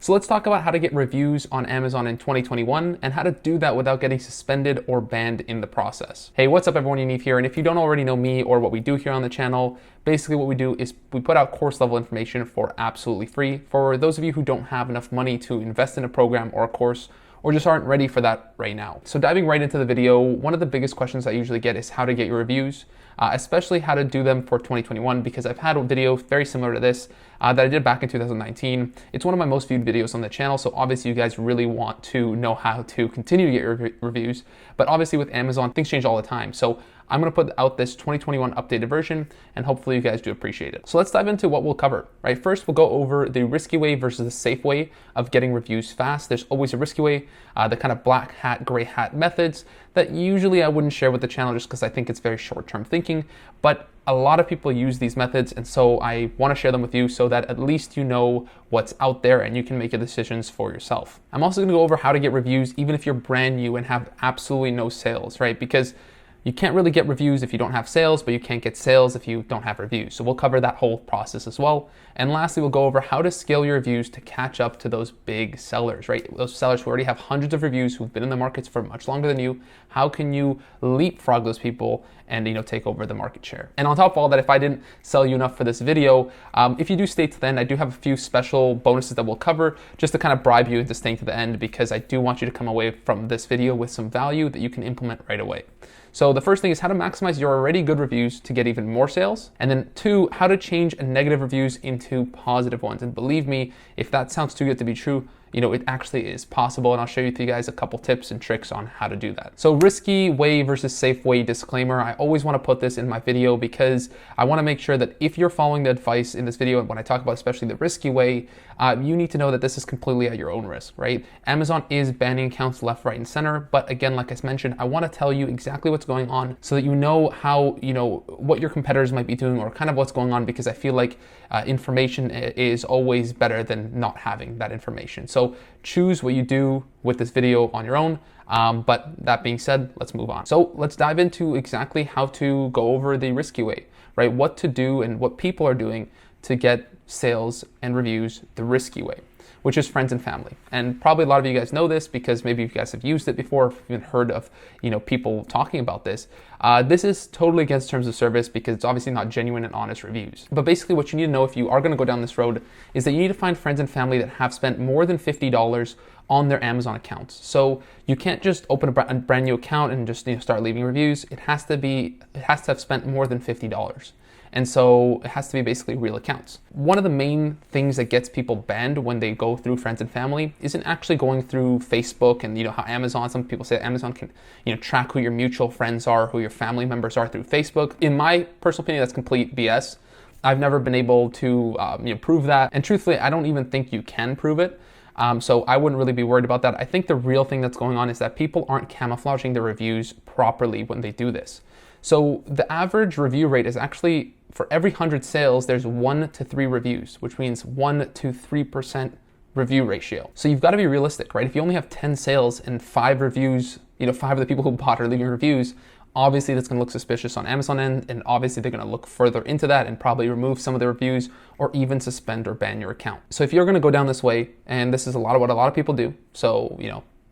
So let's talk about how to get reviews on Amazon in 2021 and how to do that without getting suspended or banned in the process. Hey, what's up everyone, Yaniv here. And if you don't already know me or what we do here on the channel, basically what we do is we put out course level information for absolutely free for those of you who don't have enough money to invest in a program or a course or just aren't ready for that right now. So diving right into the video, one of the biggest questions I usually get is how to get your reviews, especially how to do them for 2021, because I've had a video very similar to this that I did back in 2019. It's one of my most viewed videos on the channel, so obviously you guys really want to know how to continue to get your reviews, but obviously with Amazon, things change all the time. So I'm gonna put out this 2021 updated version, and hopefully you guys do appreciate it. So let's dive into what we'll cover, right? First, we'll go over the risky way versus the safe way of getting reviews fast. There's always a risky way, the kind of black hat, gray hat methods that usually I wouldn't share with the channel just because I think it's very short-term thinking, but a lot of people use these methods, and so I wanna share them with you so that at least you know what's out there and you can make your decisions for yourself. I'm also gonna go over how to get reviews even if you're brand new and have absolutely no sales, right? Because you can't really get reviews if you don't have sales, but you can't get sales if you don't have reviews. So we'll cover that whole process as well. And lastly, we'll go over how to scale your reviews to catch up to those big sellers, right? Those sellers who already have hundreds of reviews, who've been in the markets for much longer than you. How can you leapfrog those people and take over the market share? And on top of all that, if I didn't sell you enough for this video, if you do stay to the end, I do have a few special bonuses that we'll cover just to kind of bribe you into staying to the end, because I do want you to come away from this video with some value that you can implement right away. So the first thing is how to maximize your already good reviews to get even more sales. And then 2, how to change negative reviews into positive ones. And believe me, if that sounds too good to be true, it actually is possible, and I'll show you guys a couple tips and tricks on how to do that. So risky way versus safe way disclaimer, I always want to put this in my video because I want to make sure that if you're following the advice in this video, and when I talk about especially the risky way, you need to know that this is completely at your own risk, right? Amazon is banning accounts left, right, and center, but again, like I mentioned, I want to tell you exactly what's going on so that you know how, what your competitors might be doing or kind of what's going on, because I feel like information is always better than not having that information. So choose what you do with this video on your own. But that being said, let's move on. So let's dive into exactly how to go over the risky way, right? What to do and what people are doing to get sales and reviews the risky way, which is friends and family. And probably a lot of you guys know this because maybe you guys have used it before, or even heard of people talking about this. This is totally against terms of service because it's obviously not genuine and honest reviews. But basically what you need to know if you are going to go down this road is that you need to find friends and family that have spent more than $50 on their Amazon accounts. So you can't just open a brand new account and just start leaving reviews. It has to have spent more than $50. And so it has to be basically real accounts. One of the main things that gets people banned when they go through friends and family isn't actually going through Facebook and how Amazon, some people say Amazon can track who your mutual friends are, who your family members are through Facebook. In my personal opinion, that's complete BS. I've never been able to prove that. And truthfully, I don't even think you can prove it. So I wouldn't really be worried about that. I think the real thing that's going on is that people aren't camouflaging their reviews properly when they do this. So the average review rate is actually, for every 100 sales, there's 1 to 3 reviews, which means 1 to 3% review ratio. So you've got to be realistic, right? If you only have 10 sales and 5 reviews, 5 of the people who bought are leaving reviews, obviously that's going to look suspicious on Amazon end, and obviously they're going to look further into that and probably remove some of the reviews or even suspend or ban your account. So if you're going to go down this way, and this is what a lot of people do, so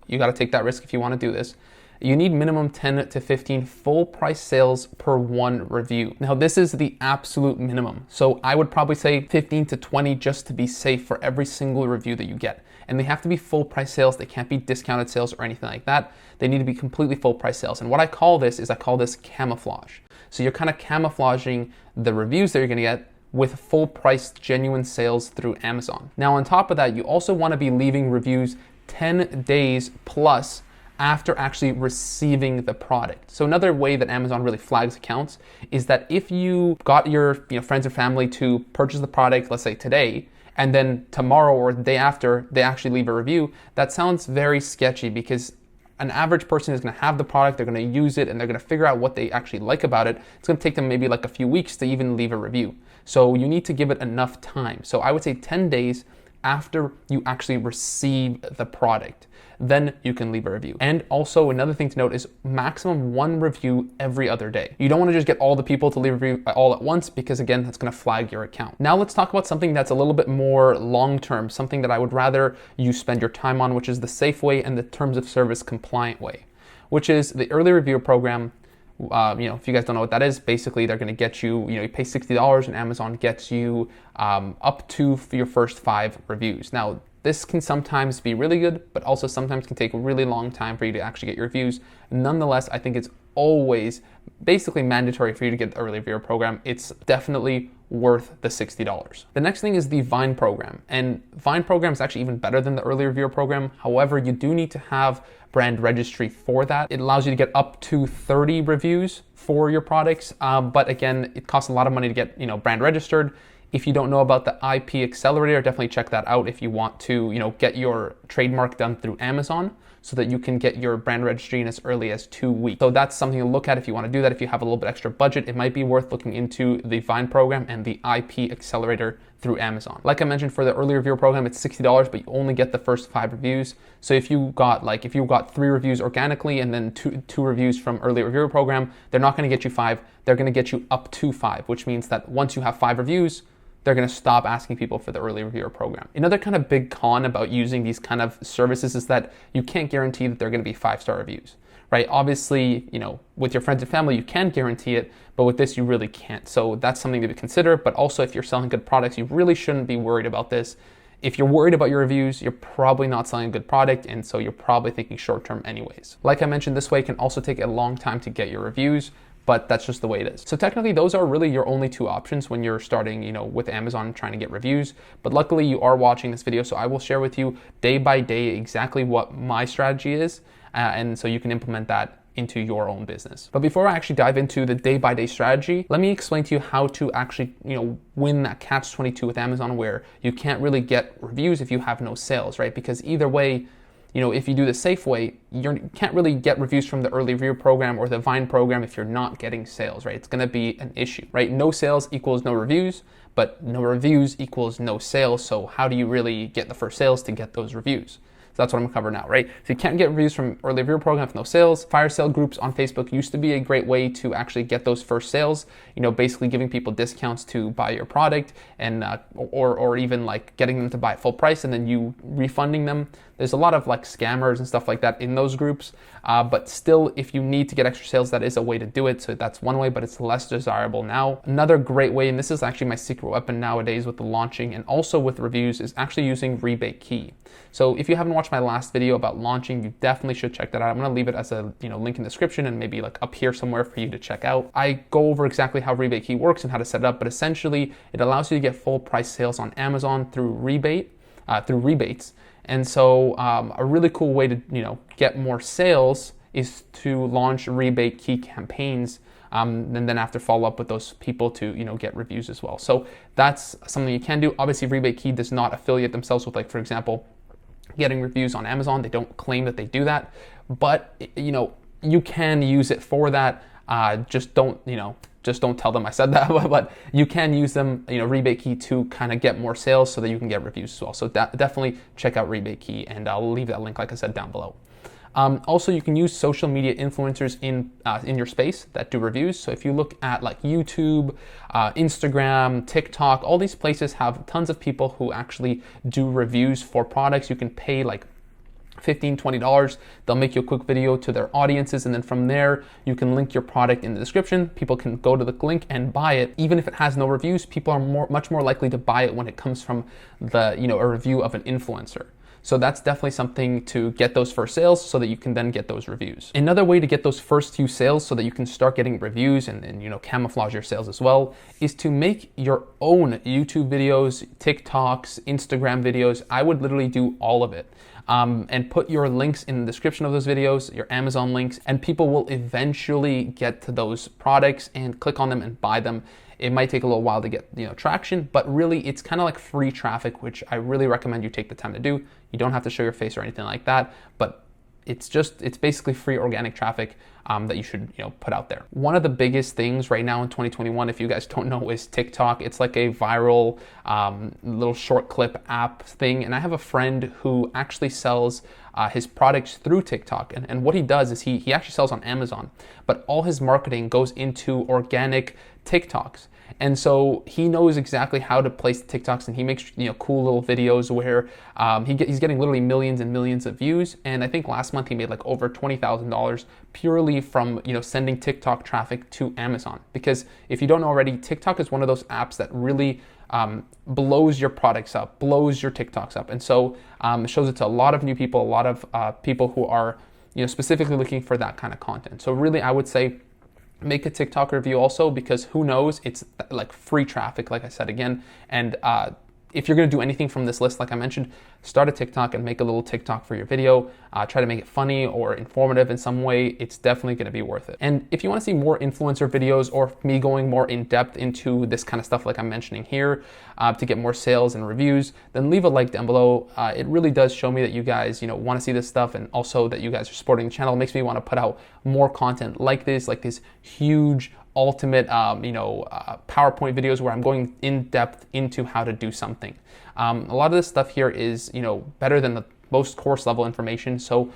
you got to take that risk if you want to do this, you need minimum 10 to 15 full price sales per 1 review. Now this is the absolute minimum. So I would probably say 15 to 20 just to be safe for every single review that you get. And they have to be full price sales. They can't be discounted sales or anything like that. They need to be completely full price sales. And what I call this camouflage. So you're kind of camouflaging the reviews that you're gonna get with full price genuine sales through Amazon. Now on top of that, you also wanna be leaving reviews 10 days plus after actually receiving the product. So another way that Amazon really flags accounts is that if you got your friends or family to purchase the product, let's say today, and then tomorrow or the day after they actually leave a review, that sounds very sketchy because an average person is going to have the product, they're going to use it, and they're going to figure out what they actually like about it. It's going to take them maybe like a few weeks to even leave a review. So you need to give it enough time. So I would say 10 days after you actually receive the product. Then you can leave a review. And also another thing to note is maximum 1 review every other day. You don't want to just get all the people to leave a review all at once, because again, that's going to flag your account. Now let's talk about something that's a little bit more long-term, something that I would rather you spend your time on, which is the safe way and the terms of service compliant way, which is the early review program. If you guys don't know what that is, basically they're going to get you, you pay $60 and Amazon gets you up to your first 5 reviews. Now, this can sometimes be really good, but also sometimes can take a really long time for you to actually get your reviews. Nonetheless, I think it's always basically mandatory for you to get the early reviewer program. It's definitely worth the $60. The next thing is the Vine program. And Vine program is actually even better than the early reviewer program. However, you do need to have brand registry for that. It allows you to get up to 30 reviews for your products. But again, it costs a lot of money to get, brand registered. If you don't know about the IP accelerator, definitely check that out if you want to, get your trademark done through Amazon so that you can get your brand registry in as early as 2 weeks. So that's something to look at if you want to do that. If you have a little bit extra budget, it might be worth looking into the Vine program and the IP accelerator through Amazon. Like I mentioned, for the early reviewer program, it's $60, but you only get the first 5 reviews. So if you got 3 reviews organically and then two reviews from early reviewer program, they're not going to get you 5. They're going to get you up to 5, which means that once you have 5 reviews, they're going to stop asking people for the early reviewer program. Another kind of big con about using these kind of services is that you can't guarantee that they're going to be 5-star reviews, right? Obviously, with your friends and family, you can guarantee it, but with this, you really can't. So that's something to consider. But also, if you're selling good products, you really shouldn't be worried about this. If you're worried about your reviews, you're probably not selling a good product, and so you're probably thinking short-term anyways. Like I mentioned, this way can also take a long time to get your reviews, but that's just the way it is. So technically, those are really your only 2 options when you're starting, with Amazon trying to get reviews. But luckily, you are watching this video, so I will share with you day by day exactly what my strategy is, and so you can implement that into your own business. But before I actually dive into the day-by-day strategy, let me explain to you how to actually, win that catch-22 with Amazon, where you can't really get reviews if you have no sales, right? Because either way, if you do the safe way, you can't really get reviews from the early review program or the Vine program if you're not getting sales, right? It's going to be an issue, right? No sales equals no reviews, but no reviews equals no sales. So how do you really get the first sales to get those reviews? So that's what I'm gonna cover now, right? So you can't get reviews from early review program with no sales. Fire sale groups on Facebook used to be a great way to actually get those first sales, basically giving people discounts to buy your product and or even like getting them to buy at full price and then you refunding them. There's a lot of like scammers and stuff like that in those groups, but still, if you need to get extra sales, that is a way to do it. So that's one way, but it's less desirable now. Another great way, and this is actually my secret weapon nowadays with the launching and also with reviews, is actually using Rebate Key. So if you haven't watched my last video about launching, you definitely should check that out. I'm gonna leave it as a link in the description and maybe like up here somewhere for you to check out. I go over exactly how Rebate Key works and how to set it up, but essentially it allows you to get full price sales on Amazon through rebates. And so a really cool way to get more sales is to launch Rebate Key campaigns, and then after follow up with those people to get reviews as well. So that's something you can do. Obviously, Rebate Key does not affiliate themselves with, like, for example, getting reviews on Amazon. They don't claim that they do that, but you can use it for that. Just don't tell them I said that, but you can use them, Rebate Key, to kind of get more sales so that you can get reviews as well. So definitely check out Rebate Key, and I'll leave that link, like I said, down below. Also, you can use social media influencers in your space that do reviews. So if you look at like YouTube, Instagram, TikTok, all these places have tons of people who actually do reviews for products. You can pay like $15, $20. They'll make you a quick video to their audiences, and then from there you can link your product in the description. People can go to the link and buy it. Even if it has no reviews, people are much more likely to buy it when it comes from the a review of an influencer. So that's definitely something to get those first sales so that you can then get those reviews. Another way to get those first few sales so that you can start getting reviews and camouflage your sales as well is to make your own YouTube videos, TikToks, Instagram videos. I would literally do all of it. And put your links in the description of those videos, your Amazon links, and people will eventually get to those products and click on them and buy them. It might take a little while to get traction, but really it's kind of like free traffic, which I really recommend you take the time to do. You don't have to show your face or anything like that, but it's basically free organic traffic that you should put out there. One of the biggest things right now in 2021, if you guys don't know, is TikTok. It's like a viral little short clip app thing, and I have a friend who actually sells his products through TikTok, and what he does is he actually sells on Amazon, but all his marketing goes into organic TikToks. And so he knows exactly how to place the TikToks, and he makes cool little videos where he's getting literally millions and millions of views. And I think last month he made like over $20,000 purely from sending TikTok traffic to Amazon. Because if you don't know already, TikTok is one of those apps that really blows your products up, blows your TikToks up. And so it shows it to a lot of new people, a lot of people who are specifically looking for that kind of content. So really, I would say make a TikTok review also, because who knows, it's like free traffic, like I said again. And if you're going to do anything from this list, like I mentioned, start a TikTok and make a little TikTok for your video. Try to make it funny or informative in some way. It's definitely going to be worth it. And if you want to see more influencer videos or me going more in depth into this kind of stuff like I'm mentioning here to get more sales and reviews, then leave a like down below. It really does show me that you guys want to see this stuff, and also that you guys are supporting the channel. It makes me want to put out more content like this huge ultimate PowerPoint videos where I'm going in depth into how to do something. A lot of this stuff here is better than the most course level information. So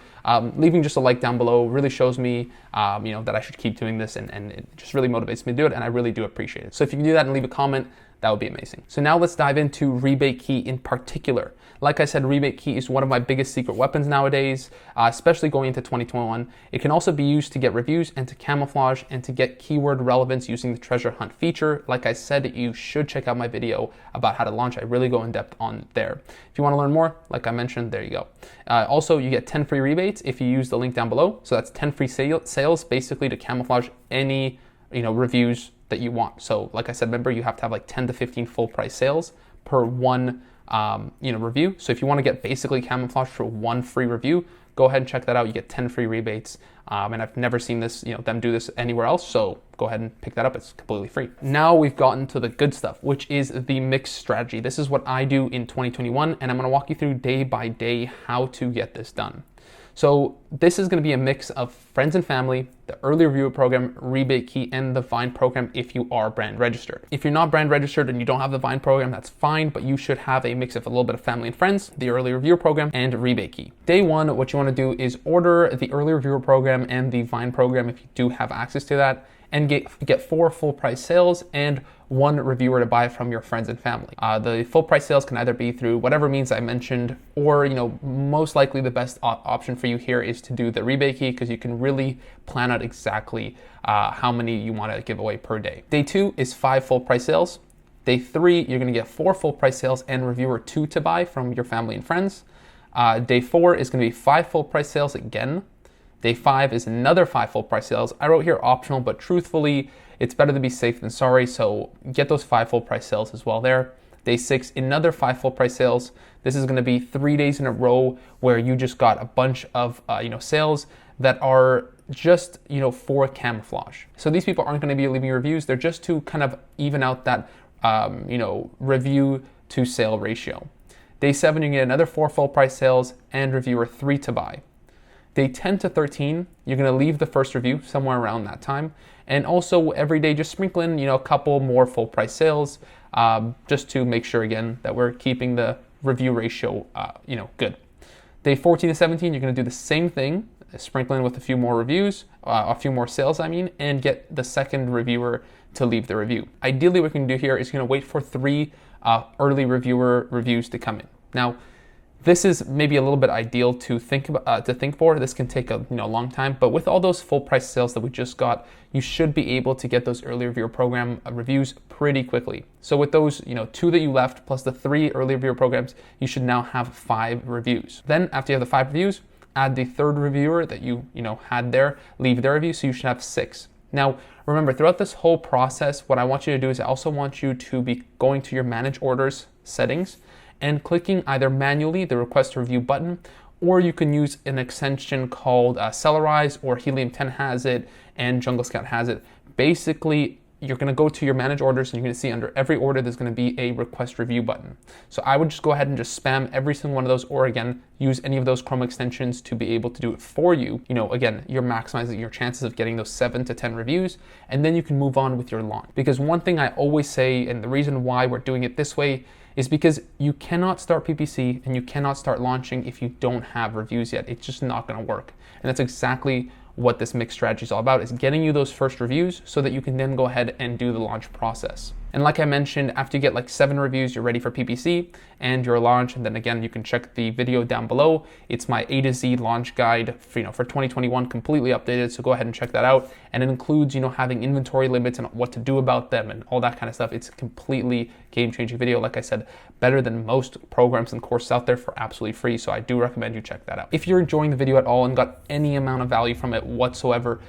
leaving just a like down below really shows me that I should keep doing this, and it just really motivates me to do it, and I really do appreciate it. So if you can do that and leave a comment, that would be amazing. So now let's dive into Rebate Key in particular. Like I said, Rebate Key is one of my biggest secret weapons nowadays, especially going into 2021. It can also be used to get reviews and to camouflage and to get keyword relevance using the treasure hunt feature. Like I said, you should check out my video about how to launch. I really go in depth on there. If you want to learn more, like I mentioned, there you go. Also, you get 10 free rebates if you use the link down below. So that's 10 free sales basically to camouflage any reviews that you want. So like I said, remember, you have to have like 10 to 15 full price sales per one review. So if you want to get basically camouflage for one free review, go ahead and check that out. You get 10 free rebates. And I've never seen this, them do this anywhere else. So go ahead and pick that up. It's completely free. Now we've gotten to the good stuff, which is the mix strategy. This is what I do in 2021, and I'm going to walk you through day by day how to get this done. So this is going to be a mix of friends and family, the early reviewer program, Rebate Key, and the Vine program if you are brand registered. If you're not brand registered and you don't have the Vine program, that's fine, but you should have a mix of a little bit of family and friends, the early reviewer program, and Rebate Key. Day one, what you want to do is order the early reviewer program and the Vine program if you do have access to that, and get 4 full price sales and 1 reviewer to buy from your friends and family. The full price sales can either be through whatever means I mentioned, or most likely the best option for you here is to do the Rebate Key, because you can really plan out exactly how many you want to give away per day. Day 2 is 5 full price sales. Day 3, you're going to get 4 full price sales and reviewer 2 to buy from your family and friends. Day 4 is going to be 5 full price sales again. Day 5 is another 5 full price sales. I wrote here optional, but truthfully, it's better to be safe than sorry, so get those 5 full price sales as well there. Day 6, another 5 full price sales. This is going to be 3 days in a row where you just got a bunch of sales that are just for camouflage. So these people aren't going to be leaving reviews. They're just to kind of even out that review to sale ratio. Day 7, you get another 4 full price sales and reviewer 3 to buy. Day 10 to 13, you're going to leave the first review somewhere around that time. And also every day, just sprinkle in, a couple more full price sales, just to make sure again that we're keeping the review ratio, good. Day 14 to 17, you're going to do the same thing, sprinkle in with a few more reviews, a few more sales, and get the second reviewer to leave the review. Ideally, what you can do here is going to wait for 3 early reviewer reviews to come in. Now, this is maybe a little bit ideal to think for. This can take a long time, but with all those full price sales that we just got, you should be able to get those early reviewer program reviews pretty quickly. So with those 2 that you left plus the 3 early reviewer programs, you should now have 5 reviews. Then after you have the 5 reviews, add the 3rd reviewer that you had there, leave their review, so you should have 6. Now, remember, throughout this whole process, what I want you to do is I also want you to be going to your manage orders settings and clicking either manually the request to review button, or you can use an extension called Sellerize, or Helium 10 has it and Jungle Scout has it. Basically, you're going to go to your manage orders and you're going to see under every order there's going to be a request review button. So I would just go ahead and just spam every single one of those, or again, use any of those Chrome extensions to be able to do it for you. Again, you're maximizing your chances of getting those 7 to 10 reviews, and then you can move on with your launch. Because one thing I always say, and the reason why we're doing it this way, is because you cannot start PPC and you cannot start launching if you don't have reviews yet. It's just not going to work. And that's exactly what this mixed strategy is all about, is getting you those first reviews so that you can then go ahead and do the launch process. And like I mentioned, after you get like 7 reviews, you're ready for PPC and your launch. And then again, you can check the video down below. It's my A to Z launch guide for 2021, completely updated. So go ahead and check that out. And it includes, having inventory limits and what to do about them and all that kind of stuff. It's a completely game-changing video. Like I said, better than most programs and courses out there for absolutely free. So I do recommend you check that out. If you're enjoying the video at all and got any amount of value from it whatsoever,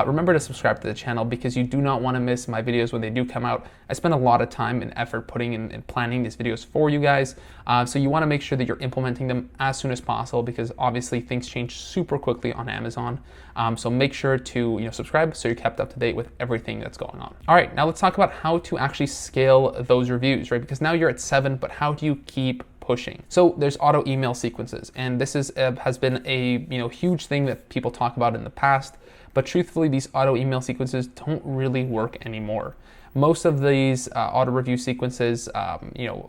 remember to subscribe to the channel, because you do not want to miss my videos when they do come out. I spend a lot of time and effort putting in and planning these videos for you guys. So you want to make sure that you're implementing them as soon as possible, because obviously things change super quickly on Amazon. So make sure to subscribe so you're kept up to date with everything that's going on. All right, now let's talk about how to actually scale those reviews, right? Because now you're at 7, but how do you keep pushing? So there's auto email sequences, and this has been a huge thing that people talk about in the past. But truthfully, these auto email sequences don't really work anymore. Most of these auto review sequences, a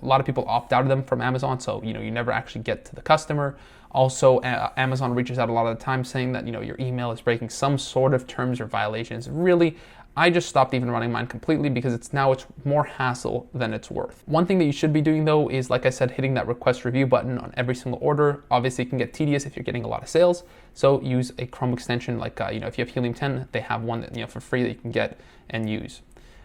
lot of people opt out of them from Amazon, so you never actually get to the customer. Also, Amazon reaches out a lot of the time saying that your email is breaking some sort of terms or violations. Really, I just stopped even running mine completely because it's more hassle than it's worth. One thing that you should be doing though is, like I said, hitting that request review button on every single order. Obviously, it can get tedious if you're getting a lot of sales. So use a Chrome extension like, if you have Helium 10, they have one that, for free that you can get and use.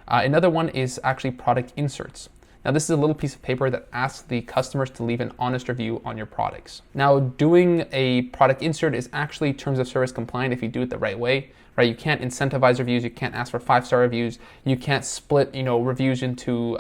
Another one is actually product inserts. Now, this is a little piece of paper that asks the customers to leave an honest review on your products. Now, doing a product insert is actually terms of service compliant if you do it the right way, right? You can't incentivize reviews. You can't ask for 5-star reviews. You can't split, reviews into,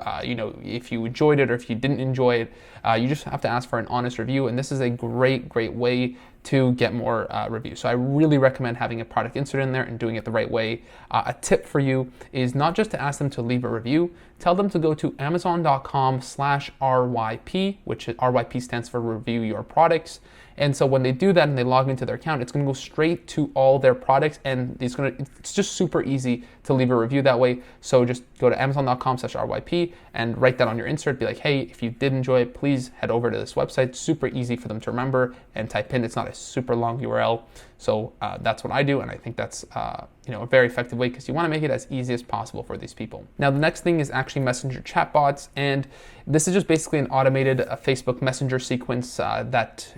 if you enjoyed it or if you didn't enjoy it. You just have to ask for an honest review, and this is a great way to get more reviews. So I really recommend having a product insert in there and doing it the right way. A tip for you is not just to ask them to leave a review, tell them to go to amazon.com/RYP, which RYP stands for Review Your Products. And so when they do that and they log into their account, it's going to go straight to all their products, and it's just super easy to leave a review that way. So just go to amazon.com/RYP and write that on your insert. Be like, hey, if you did enjoy it, please head over to this website. Super easy for them to remember and type in. It's not a super long URL. So that's what I do, and I think that's a very effective way, because you want to make it as easy as possible for these people. Now, the next thing is actually Messenger chatbots, and this is just basically an automated Facebook Messenger sequence that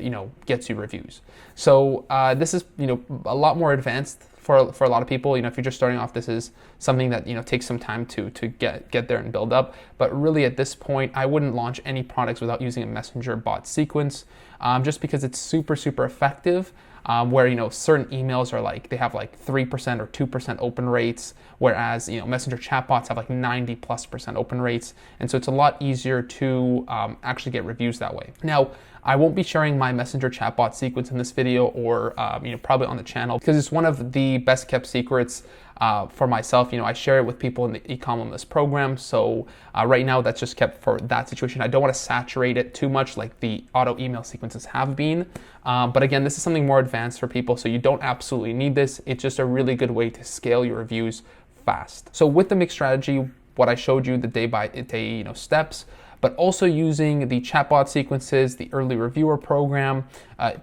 gets you reviews. So this is a lot more advanced for a lot of people. If you're just starting off, this is something that takes some time to get there and build up. But really, at this point, I wouldn't launch any products without using a Messenger bot sequence, just because it's super effective. Where certain emails are they have 3% or 2% open rates, whereas Messenger chatbots have 90+% open rates, and so it's a lot easier to actually get reviews that way. Now, I won't be sharing my Messenger chatbot sequence in this video, or probably on the channel, because it's one of the best kept secrets for myself. I share it with people in the e-commerce program, so right now that's just kept for that situation. I don't want to saturate it too much like the auto email sequences have been, but again, this is something more advanced for people, so you don't absolutely need this. It's just a really good way to scale your reviews fast. So with the mixed strategy, what I showed you, the day by day steps, but also using the chatbot sequences, the early reviewer program,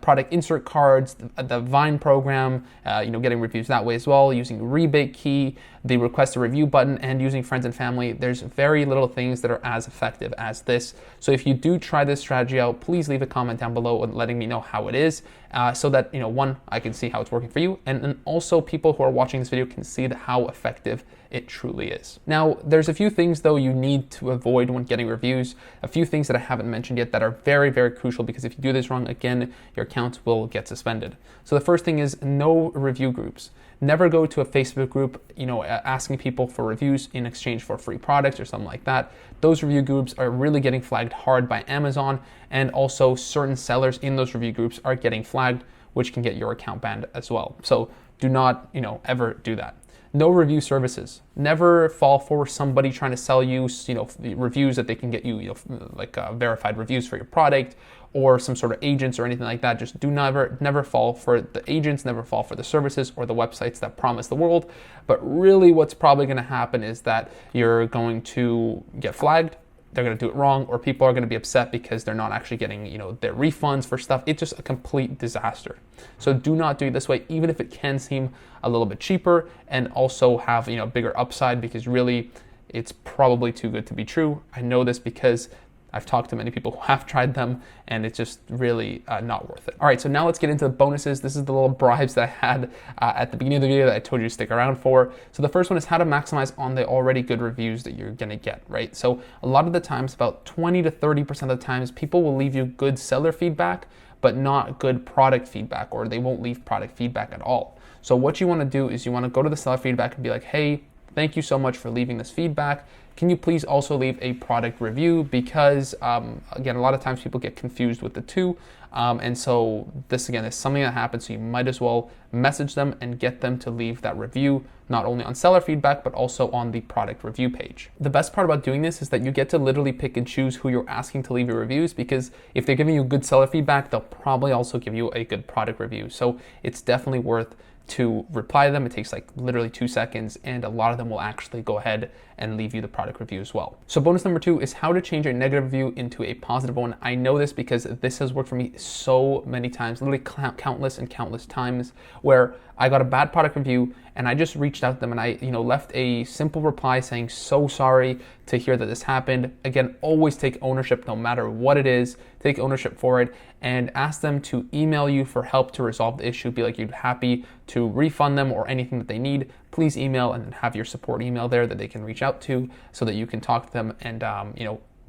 product insert cards, the Vine program, getting reviews that way as well, using rebate key, the request a review button, and using friends and family. There's very little things that are as effective as this. So if you do try this strategy out, please leave a comment down below and letting me know how it is, so that, one, I can see how it's working for you, and also people who are watching this video can see how effective it truly is. Now, there's a few things though you need to avoid when getting reviews, a few things that I haven't mentioned yet that are very crucial, because if you do this wrong, again, your account will get suspended. So the first thing is no review groups. Never go to a Facebook group, asking people for reviews in exchange for free products or something like that. Those review groups are really getting flagged hard by Amazon, and also certain sellers in those review groups are getting flagged, which can get your account banned as well. So do not, ever do that. no review services. Never fall for somebody trying to sell you, reviews that they can get you, verified reviews for your product, or some sort of agents or anything like that. Just do never fall for the agents, never fall for the services or the websites that promise the world. But really what's probably going to happen is that you're going to get flagged, they're going to do it wrong, or people are going to be upset because they're not actually getting, their refunds for stuff. It's just a complete disaster. So do not do it this way, even if it can seem a little bit cheaper and also have, bigger upside, because really it's probably too good to be true. I know this because I've talked to many people who have tried them, and it's just really not worth it. All right, so now let's get into the bonuses. This is the little bribes that I had at the beginning of the video that I told you to stick around for. So the first one is how to maximize on the already good reviews that you're gonna get, right? So a lot of the times, about 20 to 30% of the times, people will leave you good seller feedback, but not good product feedback, or they won't leave product feedback at all. So what you wanna do is you wanna go to the seller feedback and be like, hey, thank you so much for leaving this feedback. Can you please also leave a product review? Because again, a lot of times people get confused with the two. And so this again is something that happens. So you might as well message them and get them to leave that review, not only on seller feedback, but also on the product review page. The best part about doing this is that you get to literally pick and choose who you're asking to leave your reviews, because if they're giving you good seller feedback, they'll probably also give you a good product review. So it's definitely worth to reply to them. It takes like literally 2 seconds, and a lot of them will actually go ahead and leave you the product review as well. So bonus number 2 is how to change a negative review into a positive one. I know this because this has worked for me so many times, literally countless and countless times, where I got a bad product review and I just reached out to them and I left a simple reply saying, so sorry to hear that this happened. Again, always take ownership no matter what it is. Take ownership for it and ask them to email you for help to resolve the issue. Be like, you're happy to refund them or anything that they need. Please email, and then have your support email there that they can reach out to so that you can talk to them. And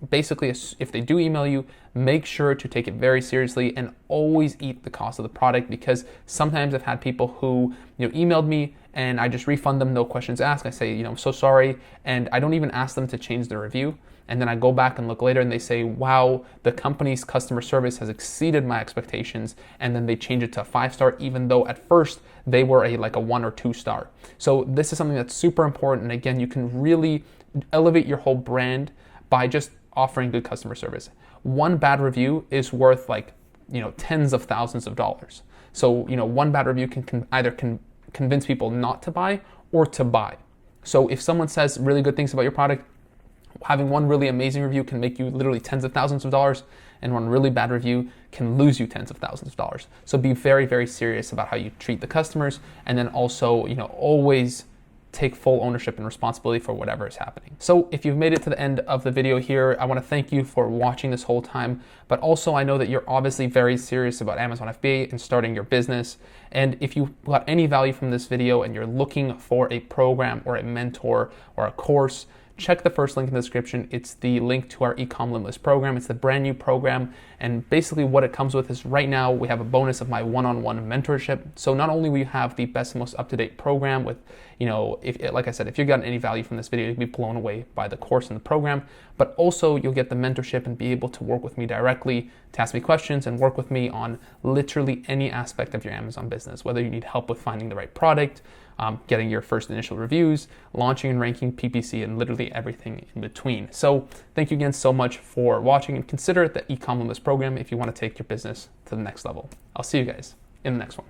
basically, if they do email you, make sure to take it very seriously and always eat the cost of the product, because sometimes I've had people who emailed me and I just refund them, no questions asked. I say, I'm so sorry, and I don't even ask them to change the review. And then I go back and look later and they say, wow, the company's customer service has exceeded my expectations. And then they change it to a 5-star, even though at first they were a 1 or 2 star. So this is something that's super important. And again, you can really elevate your whole brand by just offering good customer service. One bad review is worth tens of thousands of dollars. So, one bad review can either convince people not to buy or to buy. So if someone says really good things about your product, having one really amazing review can make you literally tens of thousands of dollars, and one really bad review can lose you tens of thousands of dollars. So be very, very serious about how you treat the customers, and then also, always take full ownership and responsibility for whatever is happening. So if you've made it to the end of the video here, I want to thank you for watching this whole time, but also I know that you're obviously very serious about Amazon FBA and starting your business. And if you got any value from this video and you're looking for a program or a mentor or a course, check the first link in the description. It's the link to our Ecom Limitless program. It's the brand new program. And basically what it comes with is right now we have a bonus of my one-on-one mentorship. So not only will you have the best, most up-to-date program with, like I said, if you've gotten any value from this video, you'll be blown away by the course and the program, but also you'll get the mentorship and be able to work with me directly, to ask me questions and work with me on literally any aspect of your Amazon business, whether you need help with finding the right product, getting your first initial reviews, launching and ranking PPC, and literally everything in between. So thank you again so much for watching, and consider the Ecom Limitless program if you want to take your business to the next level. I'll see you guys in the next one.